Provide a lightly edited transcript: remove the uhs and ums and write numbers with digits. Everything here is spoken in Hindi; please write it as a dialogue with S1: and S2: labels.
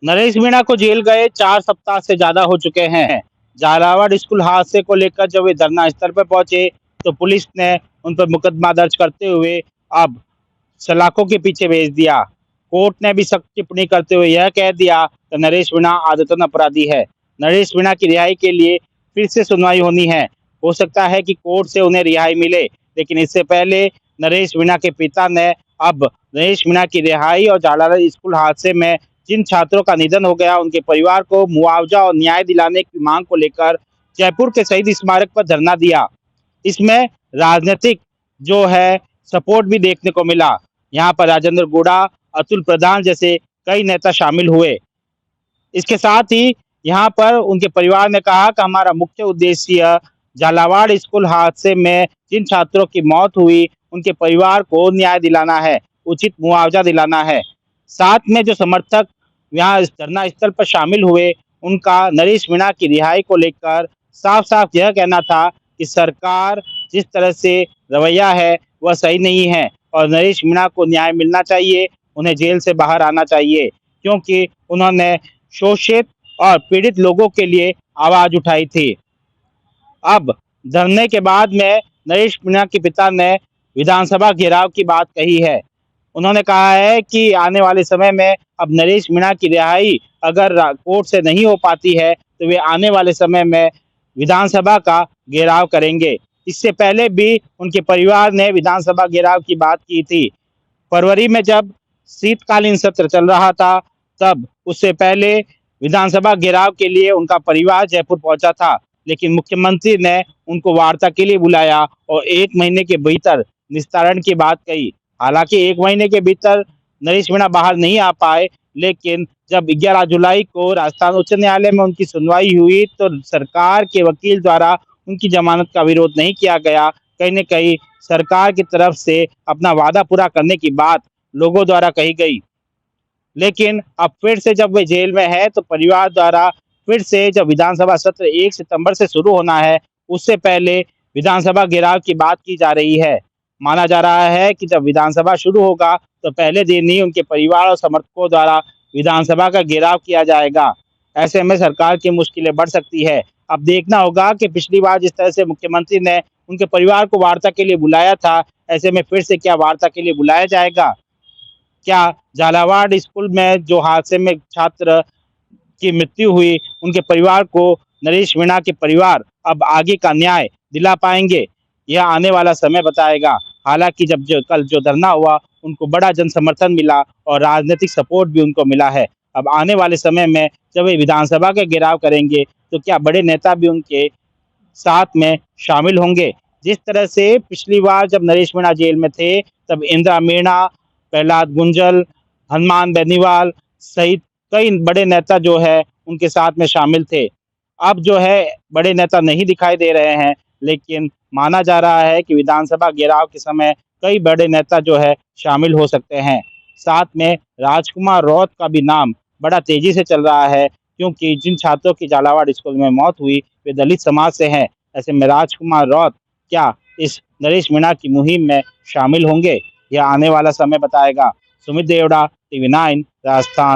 S1: नरेश मीणा को जेल गए 4 सप्ताह से ज्यादा हो चुके हैं। झालावाड़ स्कूल हादसे को लेकर जब वे धरना स्थल पर पहुंचे तो पुलिस ने उन पर मुकदमा दर्ज करते हुए अब सलाखों के पीछे भेज दिया। कोर्ट ने भी सख्त टिप्पणी करते हुए यह कह दिया कि नरेश मीणा आदतन अपराधी है। नरेश मीणा की रिहाई के लिए फिर से सुनवाई होनी है। हो सकता है कि कोर्ट से उन्हें रिहाई मिले, लेकिन इससे पहले नरेश मीणा के पिता ने अब नरेश मीणा की रिहाई और झालावाड़ स्कूल हादसे में जिन छात्रों का निधन हो गया उनके परिवार को मुआवजा और न्याय दिलाने की मांग को लेकर जयपुर के शहीद स्मारक पर धरना दिया। इसमें राजनीतिक जो है सपोर्ट भी देखने को मिला। यहाँ पर राजेंद्र गोड़ा, अतुल प्रधान जैसे कई नेता शामिल हुए। इसके साथ ही यहाँ पर उनके परिवार ने कहा कि हमारा मुख्य उद्देश्य झालावाड़ स्कूल हादसे में जिन छात्रों की मौत हुई उनके परिवार को न्याय दिलाना है, उचित मुआवजा दिलाना है। साथ में जो समर्थक यहाँ इस धरना स्थल पर शामिल हुए उनका नरेश मीणा की रिहाई को लेकर साफ साफ यह कहना था कि सरकार जिस तरह से रवैया है वह सही नहीं है और नरेश मीणा को न्याय मिलना चाहिए, उन्हें जेल से बाहर आना चाहिए, क्योंकि उन्होंने शोषित और पीड़ित लोगों के लिए आवाज उठाई थी। अब धरने के बाद में नरेश मीणा के पिता ने विधानसभा घेराव की बात कही है। उन्होंने कहा है कि आने वाले समय में अब नरेश मीणा की रिहाई अगर कोर्ट से नहीं हो पाती है तो वे आने वाले समय में विधानसभा का घेराव करेंगे। इससे पहले भी उनके परिवार ने विधानसभा घेराव की बात की थी। फरवरी में जब शीतकालीन सत्र चल रहा था तब उससे पहले विधानसभा घेराव के लिए उनका परिवार जयपुर पहुंचा था, लेकिन मुख्यमंत्री ने उनको वार्ता के लिए बुलाया और 1 महीने के भीतर निस्तारण की बात कही। हालांकि 1 महीने के भीतर नरेश मीणा बाहर नहीं आ पाए, लेकिन जब 11 जुलाई को राजस्थान उच्च न्यायालय में उनकी सुनवाई हुई तो सरकार के वकील द्वारा उनकी जमानत का विरोध नहीं किया गया। कहीं न कहीं सरकार की तरफ से अपना वादा पूरा करने की बात लोगों द्वारा कही गई। लेकिन अब फिर से जब वे जेल में है तो परिवार द्वारा फिर से जब विधानसभा सत्र 1 सितंबर से शुरू होना है उससे पहले विधानसभा घेराव की बात की जा रही है। माना जा रहा है कि जब विधानसभा शुरू होगा तो पहले दिन ही उनके परिवार और समर्थकों द्वारा विधानसभा का घेराव किया जाएगा। ऐसे में सरकार की मुश्किलें बढ़ सकती है। अब देखना होगा कि पिछली बार जिस तरह से मुख्यमंत्री ने उनके परिवार को वार्ता के लिए बुलाया था, ऐसे में फिर से क्या वार्ता के लिए बुलाया जाएगा? क्या झालावाड़ स्कूल में जो हादसे में छात्र की मृत्यु हुई उनके परिवार को नरेश मीणा के परिवार अब आगे का न्याय दिला पाएंगे? यह आने वाला समय बताएगा। हालांकि जब कल जो धरना हुआ उनको बड़ा जन समर्थन मिला और राजनीतिक सपोर्ट भी उनको मिला है। अब आने वाले समय में जब वे विधानसभा का घेराव करेंगे तो क्या बड़े नेता भी उनके साथ में शामिल होंगे? जिस तरह से पिछली बार जब नरेश मीणा जेल में थे तब इंदिरा मीणा, प्रहलाद गुंजल, हनुमान बेनीवाल सहित कई बड़े नेता जो है उनके साथ में शामिल थे। अब जो है बड़े नेता नहीं दिखाई दे रहे हैं, लेकिन माना जा रहा है कि विधानसभा घेराव के समय कई बड़े नेता जो है शामिल हो सकते हैं। साथ में राजकुमार रौत का भी नाम बड़ा तेजी से चल रहा है, क्योंकि जिन छात्रों की झालावाड़ स्कूल में मौत हुई वे दलित समाज से हैं। ऐसे में राजकुमार रौत क्या इस नरेश मीणा की मुहिम में शामिल होंगे? यह आने वाला समय बताएगा। सुमित देवड़ा, टीवी 9 राजस्थान।